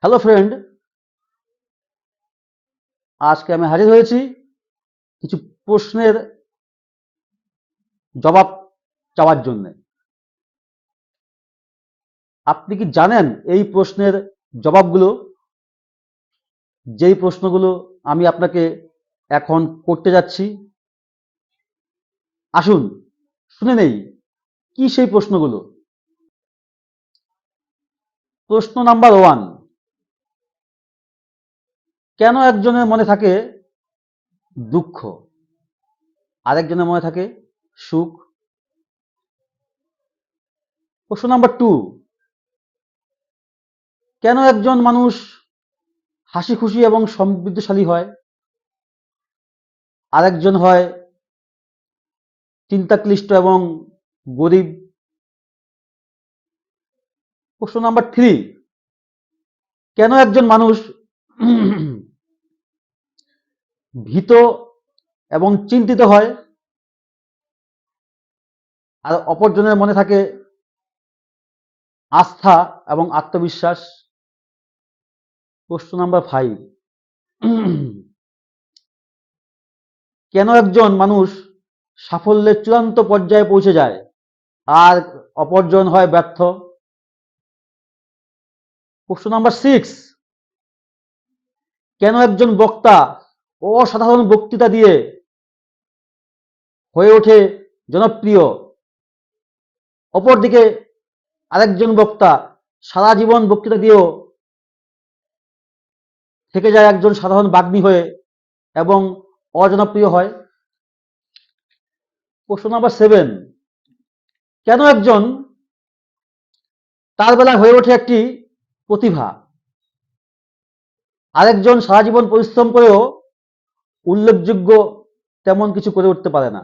Hello friend, আজকে আমি হাজির হয়েছি কিছু প্রশ্নের জবাব চাওয়ার জন্য। আপনি কি জানেন এই প্রশ্নের জবাবগুলো? যেই প্রশ্নগুলো আমি আপনাকে এখন করতে যাচ্ছি, আসুন শুনে নেই কি সেই প্রশ্নগুলো। প্রশ্ন নাম্বার 1, কেন একজনের মনে থাকে দুঃখ, আরেকজনের মনে থাকে সুখ? প্রশ্ন নাম্বার 2, কেন একজন মানুষ হাসি খুশি এবং সমৃদ্ধশালী হয়, আরেকজন হয় চিন্তাক্লিষ্ট এবং গরিব? প্রশ্ন নাম্বার 3, কেন একজন মানুষ ভীত এবং চিন্তিত হয়, আর অপরজনের মনে থাকে আস্থা এবং আত্মবিশ্বাস? প্রশ্ন নাম্বার 5, কেন একজন মানুষ সাফল্যের চূড়ান্ত পর্যায়ে পৌঁছে যায় আর অপরজন হয় ব্যর্থ? প্রশ্ন নাম্বার 6, কেন একজন বক্তা অসাধারণ বক্তৃতা দিয়ে হয়ে ওঠে জনপ্রিয়, অপরদিকে আরেকজন বক্তা সারা জীবন বক্তৃতা দিয়েও থেকে যায় একজন সাধারণ বাগ্মী হয়ে এবং অজনপ্রিয় হয়? প্রশ্ন নাম্বার 7, কেন একজন তার বেলা হয়ে ওঠে একটি প্রতিভা, আরেকজন সারা জীবন পরিশ্রম করেও উল্লেখযোগ্য তেমন কিছু করে উঠতে পারে না?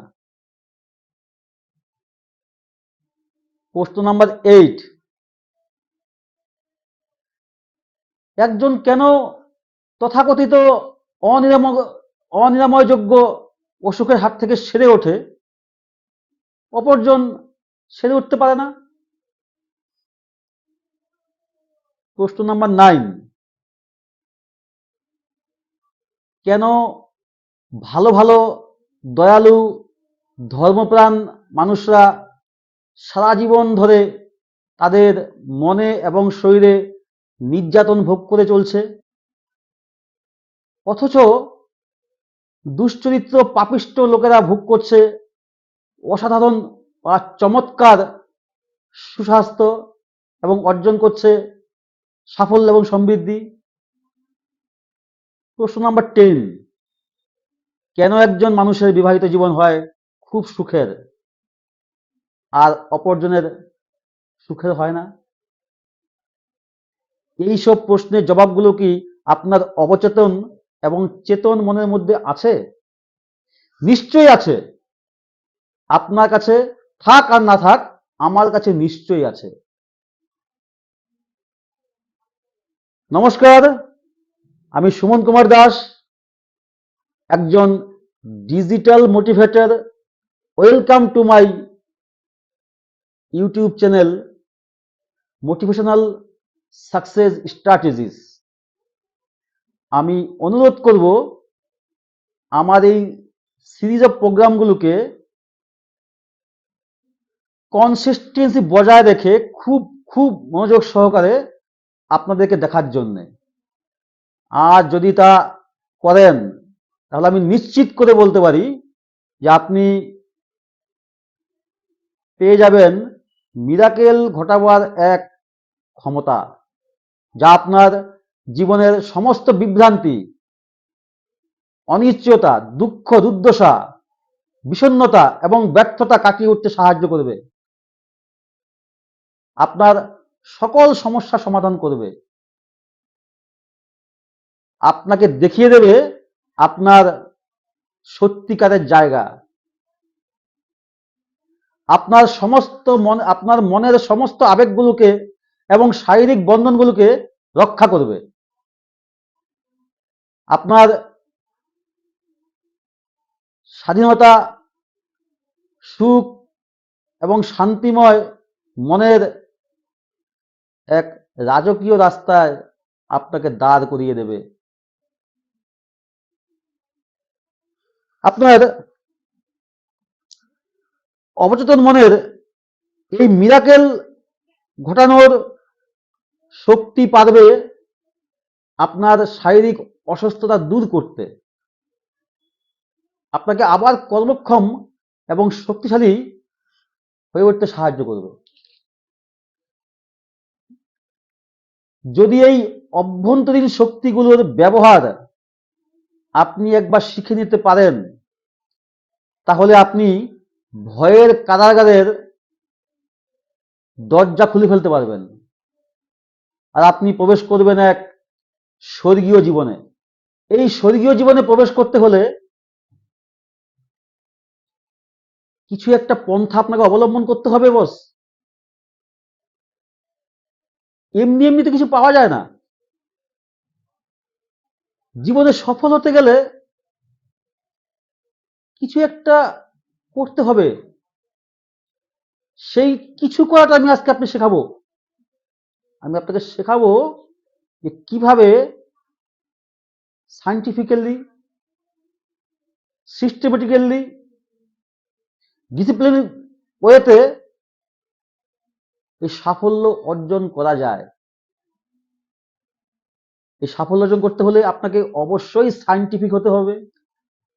প্রশ্ন নাম্বার 8, একজন কেন তথাকথিত অনিরাময়যোগ্য অসুখের হাত থেকে সেরে ওঠে, অপরজন সেরে উঠতে পারে না? প্রশ্ন নাম্বার 9, কেন ভালো ভালো দয়ালু ধর্মপ্রাণ মানুষরা সারা জীবন ধরে তাদের মনে এবং শরীরে নির্যাতন ভোগ করে চলছে, অথচ দুশ্চরিত্র পাপিষ্ঠ লোকেরা ভোগ করছে অসাধারণ বা চমৎকার সুস্বাস্থ্য এবং অর্জন করছে সাফল্য এবং সমৃদ্ধি? প্রশ্ন নাম্বার 10, কেন একজন মানুষের বিবাহিত জীবন হয় খুব সুখের আর অপরজনের সুখের হয় না? এই সব প্রশ্নের জবাবগুলো কি আপনার অবচেতন এবং চেতন মনের মধ্যে আছে? নিশ্চয়ই আছে। আপনার কাছে থাক আর না থাক, আমার কাছে নিশ্চয়ই আছে। নমস্কার, আমি সুমন কুমার দাস, একজন digital motivator. Welcome to my YouTube channel motivational success strategies. আমি অনুরোধ করব আমার এই সিরিজ অফ প্রোগ্রামগুলোকে কনসিস্টেন্সি বজায় রেখে খুব খুব মনোযোগ সহকারে আপনাদেরকে দেখার জন্য। আর যদি তা করেন তাহলে আমি নিশ্চিত করে বলতে পারি যে আপনি পেয়ে যাবেন মিরাকেল ঘটাবার এক ক্ষমতা, যা আপনার জীবনের সমস্ত বিভ্রান্তি, অনিশ্চয়তা, দুঃখ, দুর্দশা, বিষণ্ণতা এবং ব্যর্থতা কাটিয়ে উঠতে সাহায্য করবে। আপনার সকল সমস্যা সমাধান করবে, আপনাকে দেখিয়ে দেবে আপনার সত্যিকারের জায়গা, আপনার মনের সমস্ত আবেগগুলোকে এবং শারীরিক বন্ধনগুলোকে রক্ষা করবে। আপনার স্বাধীনতা, সুখ এবং শান্তিময় মনের এক রাজকীয় রাস্তায় আপনাকে দাঁড় করিয়ে দেবে। আপনার অবচেতন মনের এই মিরাকেল ঘটানোর শক্তি পারবে আপনার শারীরিক অসুস্থতা দূর করতে, আপনাকে আবার কর্মক্ষম এবং শক্তিশালী হয়ে উঠতে সাহায্য করবে। যদি এই অভ্যন্তরীণ শক্তিগুলোর ব্যবহার আপনি একবার শিখে নিতে পারেন, তাহলে আপনি ভয়ের কারাগারের দরজা খুলে ফেলতে পারবেন, আর আপনি প্রবেশ করবেন এক স্বর্গীয় জীবনে। এই স্বর্গীয় জীবনে প্রবেশ করতে হলে কিছু একটা পন্থা আপনাকে অবলম্বন করতে হবে বস। এমনি এমনিতে কিছু পাওয়া যায় না। জীবনে সফল হতে গেলে কিছু একটা করতে হবে। সেই কিছু করাটা আমি আজকে আপনি শেখাবো। আমি আপনাকে শেখাবো যে কিভাবে সায়েন্টিফিক্যালি, সিস্টেমেটিক্যালি, ডিসিপ্লিন ওয়েতে এই সাফল্য অর্জন করা যায়। এই সাফল্য অর্জন করতে হলে আপনাকে অবশ্যই সায়েন্টিফিক হতে হবে,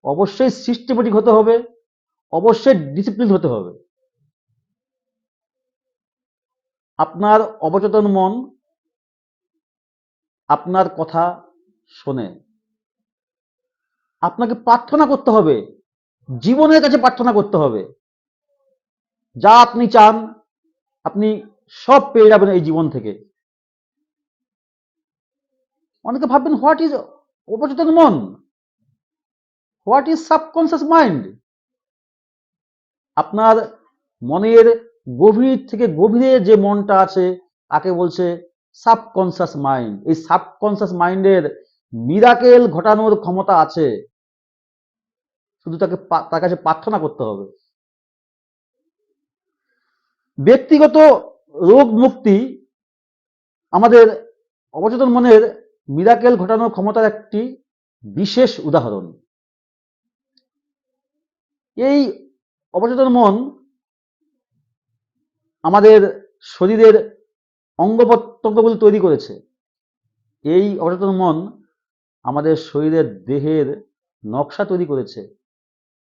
অবশ্যই সিস্টেমেটিক হতে হবে, অবশ্যই ডিসিপ্লিন হতে হবে। আপনার অবচেতন মন আপনার কথা শোনে। আপনাকে প্রার্থনা করতে হবে, জীবনের কাছে প্রার্থনা করতে হবে। যা আপনি চান আপনি সব পেয়ে যাবেন এই জীবন থেকে। অনেকে ভাববেন হোয়াট ইজ অবচেতন মন, হোয়াট ইজ সাবকনসিয়াস মাইন্ড। আপনার মনের গভীর থেকে গভীরে যে মনটা আছে তাকে বলছে সাবকনসিয়াস মাইন্ড। এই সাবকনসিয়াস মাইন্ডের মিরাকেল ঘটানোর ক্ষমতা আছে, শুধু তার কাছে প্রার্থনা করতে হবে। ব্যক্তিগত রোগ মুক্তি আমাদের অবচেতন মনের মিরাকেল ঘটানোর ক্ষমতার একটি বিশেষ উদাহরণ। এই অবচেতন মন আমাদের শরীরের অঙ্গ প্রত্যঙ্গগুলি তৈরি করেছে। এই অবচেতন মন আমাদের শরীরের দেহের নকশা তৈরি করেছে,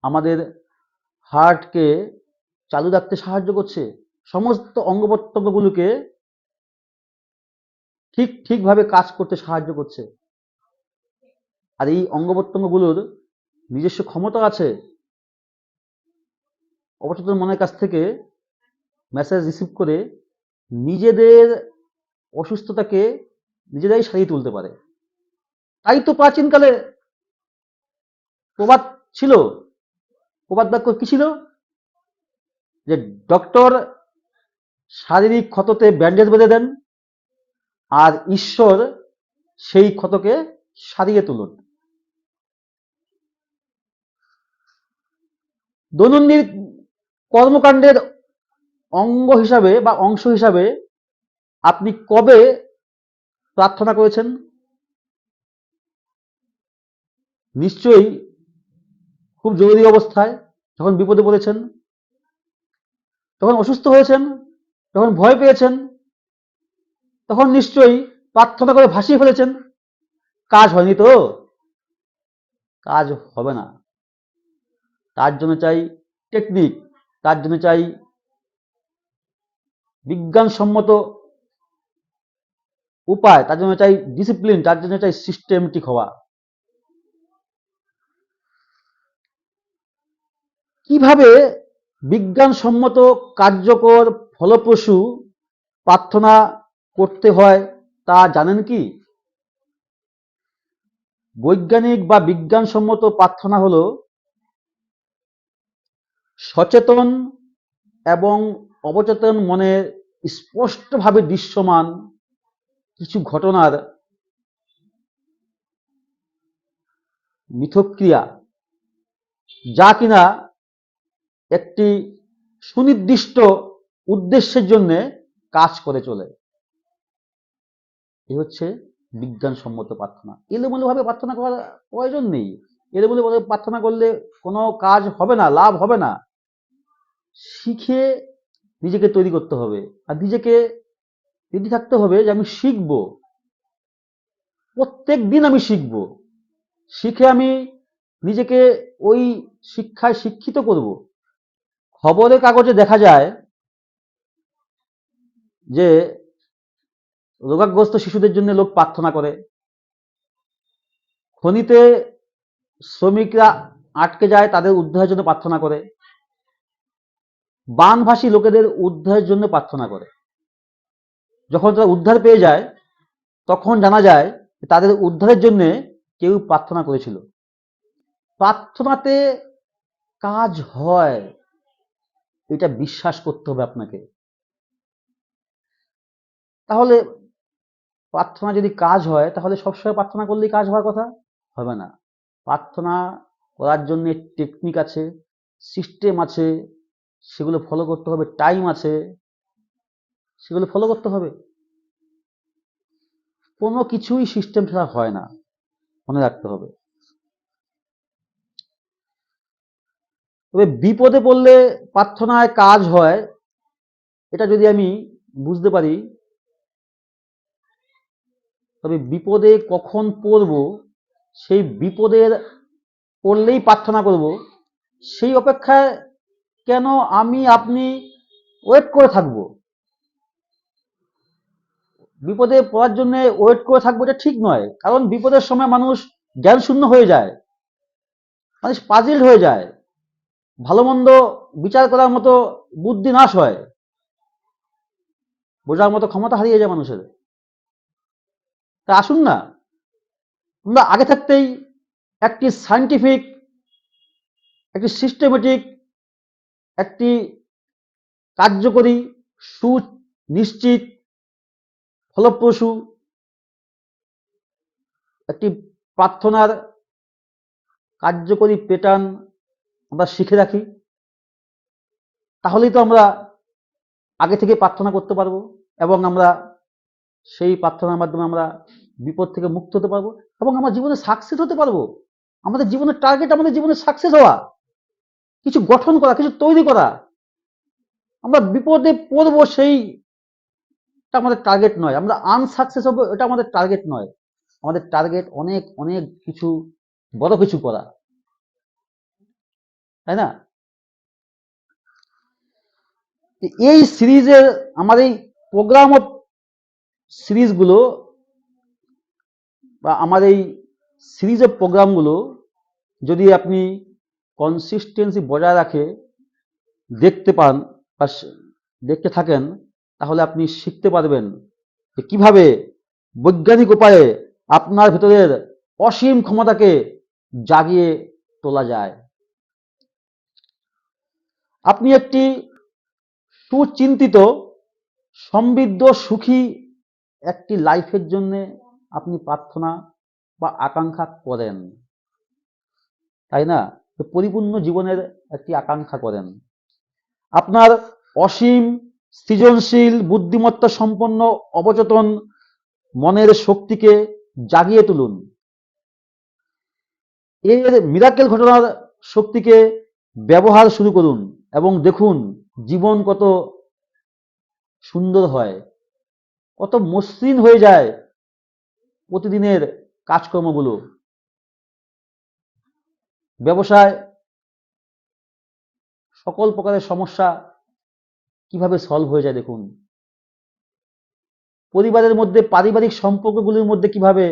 আমাদের হার্টকে চালু রাখতে সাহায্য করছে, সমস্ত অঙ্গ প্রত্যঙ্গগুলোকে ঠিকভাবে কাজ করতে সাহায্য করছে। আর এই অঙ্গ প্রত্যঙ্গগুলোর নিজস্ব ক্ষমতা আছে অবচেতন মনের কাছ থেকে মেসেজ রিসিভ করে নিজেদের অসুস্থতাকে নিজেরাই সারিয়ে তুলতে পারে। তাই তো প্রাচীনকালে প্রবাদ ছিল, প্রবাদ বাক্য কি ছিল, যে ডক্টর শারীরিক ক্ষততে ব্যান্ডেজ বেঁধে দেন, আর ঈশ্বর সেই ক্ষতকে সারিয়ে তুলুন। দৈনন্দিন কর্মকাণ্ডের অঙ্গ হিসাবে বা অংশ হিসাবে আপনি কবে প্রার্থনা করেছেন? নিশ্চয়ই খুব জরুরি অবস্থায়, যখন বিপদে পড়েছেন, তখন অসুস্থ হয়েছেন, যখন ভয় পেয়েছেন, তখন নিশ্চয়ই প্রার্থনা করে ভাসিয়ে ফেলেছেন। কাজ হয়নি তো, কাজ হবে না। তার জন্য চাই টেকনিক, তার জন্য চাই বিজ্ঞানসম্মত উপায়, তার জন্য চাই ডিসিপ্লিন, তার জন্য চাই সিস্টেমেটিক হওয়া। কিভাবে বিজ্ঞানসম্মত, কার্যকর, ফলপ্রসূ প্রার্থনা করতে হয় তা জানেন কি? বৈজ্ঞানিক বা বিজ্ঞানসম্মত প্রার্থনা হলো সচেতন এবং অবচেতন মনে স্পষ্টভাবে দৃশ্যমান কিছু ঘটনার মিথস্ক্রিয়া, যা কিনা একটি সুনির্দিষ্ট উদ্দেশ্যের জন্য কাজ করে চলে। এই হচ্ছে বিজ্ঞানসম্মত প্রার্থনা। এলোমেলোভাবে প্রার্থনা করার প্রয়োজন নেই। এলোমেলোভাবে প্রার্থনা করলে কোনো কাজ হবে না, লাভ হবে না। শিখে নিজেকে তৈরি করতে হবে, আর নিজেকে রেডি থাকতে হবে যে আমি শিখব, প্রত্যেক দিন আমি শিখব, শিখে আমি নিজেকে ওই শিক্ষায় শিক্ষিত করব। খবরের কাগজে দেখা যায় যে রোগাগ্রস্ত শিশুদের জন্য লোক প্রার্থনা করে, খনিতে শ্রমিকরা আটকে যায় তাদের উদ্ধারের জন্য প্রার্থনা করে, বানভাসী লোকেদের উদ্ধারের জন্য প্রার্থনা করে। যখন তারা উদ্ধার পেয়ে যায় তখন জানা যায় তাদের উদ্ধারের জন্য কেউ প্রার্থনা করেছিল। প্রার্থনাতে কাজ হয়, এটা বিশ্বাস করতে হবে আপনাকে। তাহলে প্রার্থনা যদি কাজ হয় তাহলে সবসময় প্রার্থনা করলেই কাজ হওয়ার কথা হবে না। প্রার্থনা করার জন্য টেকনিক আছে, সিস্টেম আছে, সেগুলো ফলো করতে হবে, টাইম আছে, সেগুলো ফলো করতে হবে। কোনো কিছুই সিস্টেম ছাড়া হয় না, মনে রাখতে হবে। তবে বিপদে পড়লে প্রার্থনায় কাজ হয়, এটা যদি আমি বুঝতে পারি, তবে বিপদে কখন পড়ব, সেই বিপদের পড়লেই প্রার্থনা করব, সেই অপেক্ষায় কেন আমি আপনি ওয়েট করে থাকব? বিপদে পড়ার জন্য ওয়েট করে থাকবো এটা ঠিক নয়। কারণ বিপদের সময় মানুষ জ্ঞান শূন্য হয়ে যায়, মানুষ পাজিল হয়ে যায়, ভালো মন্দ বিচার করার মতো বুদ্ধি নাশ হয়, বোঝার মতো ক্ষমতা হারিয়ে যায় মানুষের। তা আসুন না আমরা আগে থাকতেই একটি সায়েন্টিফিক, একটি সিস্টেমেটিক, একটি কার্যকরী, সুনিশ্চিত, ফলপ্রসূ একটি প্রার্থনার কার্যকরী প্যাটার্ন আমরা শিখে রাখি, তাহলেই তো আমরা আগে থেকে প্রার্থনা করতে পারবো এবং আমরা সেই প্রার্থনার মাধ্যমে আমরা বিপদ থেকে মুক্ত হতে পারবো এবং আমরা জীবনে সাকসেস হতে পারবো। আমাদের জীবনের টার্গেট আমাদের জীবনে সাকসেস হওয়া, কিছু গঠন করা, কিছু তৈরি করা। আমরা বিপদে পড়বো সেইটা আমাদের টার্গেট নয়, আমরা আনসাকসেস হবো এটা আমাদের টার্গেট নয়। আমাদের টার্গেট অনেক অনেক কিছু, বড় কিছু করা, তাই না? এই সিরিজের, আমার এই প্রোগ্রাম অফ সিরিজগুলো বা আমার এই সিরিজের প্রোগ্রামগুলো যদি আপনি কনসিস্টেন্সি বজায় রাখে দেখতে পান বা দেখতে থাকেন, তাহলে আপনি শিখতে পারবেন যে কিভাবে বৈজ্ঞানিক উপায়ে আপনার ভেতরের অসীম ক্ষমতাকে জাগিয়ে তোলা যায়। আপনি একটি সুচিন্তিত, সমৃদ্ধ, সুখী একটি লাইফের জন্য আপনি প্রার্থনা বা আকাঙ্ক্ষা করেন, তাই না? পরিপূর্ণ জীবনের একটি আকাঙ্ক্ষা করেন। আপনার অসীম সৃজনশীল বুদ্ধিমত্তা সম্পন্ন অবচেতন মনের শক্তিকে জাগিয়ে তুলুন, এর মিরাকেল ঘটনার শক্তিকে ব্যবহার শুরু করুন এবং দেখুন জীবন কত সুন্দর হয়, কত মসৃণ হয়ে যায় প্রতিদিনের কাজকর্মগুলো। ব্যবসায় সকল প্রকারের সমস্যা কিভাবে সলভ হয়ে যায় দেখুন। পরিবারের মধ্যে পারিবারিক সম্পর্কগুলির মধ্যে কিভাবে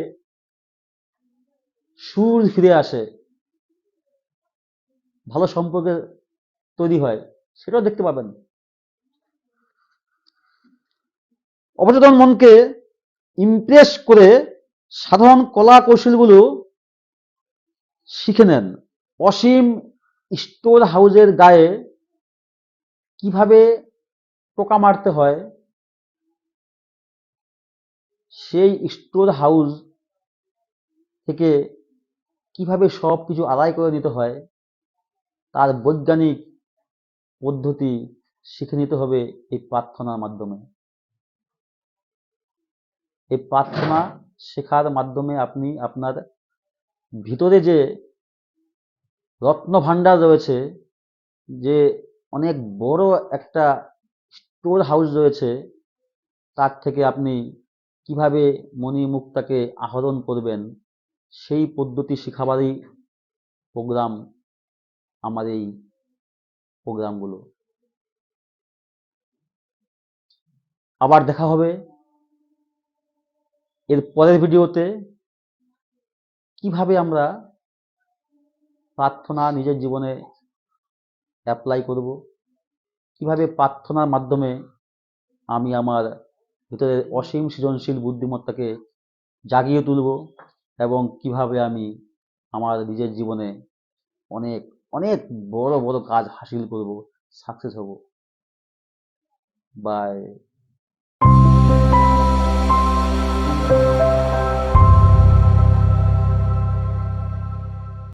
সুর ফিরে আসে, ভালো সম্পর্ক তৈরি হয়, সেটাও দেখতে পাবেন। অবচেতন মনকে ইমপ্রেস করে সাধারণ কলা কৌশলগুলো শিখে নেন। অসীম স্টোর হাউসের গায়ে কিভাবে টোকা মারতে হয়, সেই স্টোর হাউস থেকে কিভাবে সবকিছু আদায় করে নিতে হয়, তার বৈজ্ঞানিক পদ্ধতি শিখে নিতে হবে এই প্রার্থনার মাধ্যমে। এই প্রার্থনা শেখার মাধ্যমে আপনি আপনার ভিতরে যে রত্ন ভাণ্ডার রয়েছে, যে অনেক বড় একটা স্টোর হাউস রয়েছে, তার থেকে আপনি কিভাবে মণিমুক্তাকে আহরণ করবেন সেই পদ্ধতি শেখাবারই প্রোগ্রাম আমার এই প্রোগ্রামগুলো। আবার দেখা হবে এর পরের ভিডিওতে। কিভাবে আমরা প্রার্থনা নিজের জীবনে অ্যাপ্লাই করব, কিভাবে প্রার্থনার মাধ্যমে আমি আমার ভিতরে অসীম সৃজনশীল বুদ্ধিমত্তাকে জাগিয়ে তুলব, এবং কিভাবে আমি আমার নিজের জীবনে অনেক অনেক বড় বড় কাজ হাসিল করব, সাকসেস হব। বাই।